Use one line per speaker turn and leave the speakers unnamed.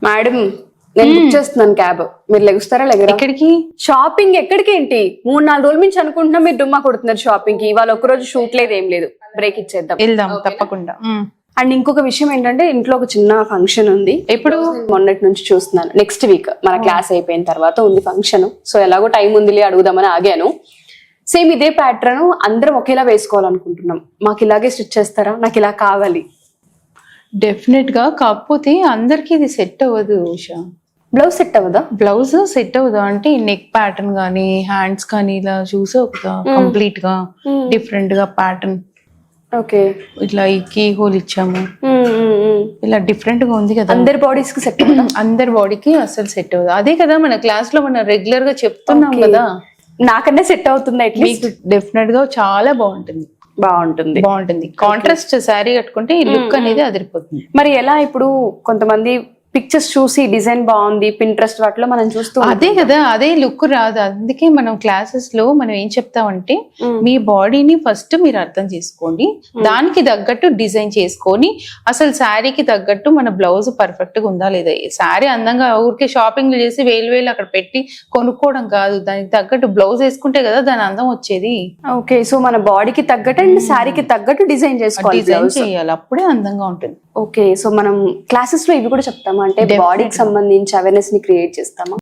Madam నేను book చేస్తున్నాను cab, మీరు లెగుస్తారా లెగరా?
ఎక్కడికి?
షాపింగ్ ఎక్కడికి ఏంటి? 3-4 రోజుల నుంచి అనుకుంటున్నా మీరు డుమ్మా కొడుతున్నారు షాపింగ్ కి. ఇవాళ ఒక రోజు షూట్ లేదు, ఏం లేదు, బ్రేక్ ఇచ్చేద్దాం.
వెళ్దాం తప్పకుండా.
అండ్ ఇంకొక విషయం ఏంటంటే ఇంట్లో ఒక చిన్న ఫంక్షన్ ఉంది.
ఎప్పుడు?
మొన్నటి నుంచి చూస్తున్నాను. నెక్స్ట్ వీక్ మన క్లాస్ అయిపోయిన తర్వాత ఉంది ఫంక్షన్. సో ఎలాగో టైం ఉందిలే అడుగుదామని ఆగాను. సేమ్ ఇదే ప్యాటర్న్ అందరం ఒకేలా వేసుకోవాలనుకుంటున్నాం. మాకు ఇలాగే స్టిచ్ చేస్తారా? నాకు ఇలా కావాలి.
డెఫినెట్ గా, కాకపోతే అందరికి ఇది సెట్ అవ్వదు ఉషా.
బ్లౌజ్ సెట్ అవ్వదా?
బ్లౌజ్ సెట్ అవ్వదు అంటే నెక్ ప్యాటర్న్ గానీ హ్యాండ్స్ కానీ ఇలా చూసే ఒక కంప్లీట్ గా డిఫరెంట్ గా ప్యాటర్న్.
ఓకే,
ఇట్లా ఈ కీ హోల్ ఇచ్చాము, ఇలా డిఫరెంట్ గా ఉంది కదా.
అందరి బాడీస్ కి సెట్ అవ్వదా?
అందరి బాడీకి అసలు సెట్ అవ్వదు. అదే కదా మన క్లాస్ లో మనం రెగ్యులర్ గా చెప్తున్నాం కదా.
నాకన్నా సెట్ అవుతుంది అట్లీస్ట్.
డెఫినెట్ గా చాలా బాగుంటుంది. కాంట్రాస్ట్ శారీ కట్టుకుంటే ఈ లుక్ అనేది అదిరిపోతుంది.
మరి ఎలా ఇప్పుడు కొంతమంది పిక్చర్స్ చూసి డిజైన్ బాగుంది పింట్రెస్ట్ వాటిలో మనం చూస్తూ
అదే కదా, అదే లుక్ రాదు. అందుకే మనం క్లాసెస్ లో మనం ఏం చెప్తామంటే మీ బాడీని ఫస్ట్ మీరు అర్థం చేసుకోండి, దానికి తగ్గట్టు డిజైన్ చేసుకొని అసలు శారీకి తగ్గట్టు మన బ్లౌజ్ పర్ఫెక్ట్ గా ఉందా లేదా. శారీ అందంగా ఊరికే షాపింగ్ చేసి వేలు అక్కడ పెట్టి కొనుక్కోవడం కాదు, దానికి తగ్గట్టు బ్లౌజ్ వేసుకుంటే కదా దాని అందం వచ్చేది.
ఓకే, సో మన బాడీకి తగ్గట్టు అండ్ శారీకి తగ్గట్టు డిజైన్ చేసుకోవాలి,
డిజైన్ చేయాలి, అప్పుడే అందంగా ఉంటుంది.
ఓకే, సో మనం క్లాసెస్ లో ఇవి కూడా చెప్తామా? అంటే బాడీకి సంబంధించి అవేర్నెస్ ని క్రియేట్ చేస్తామా?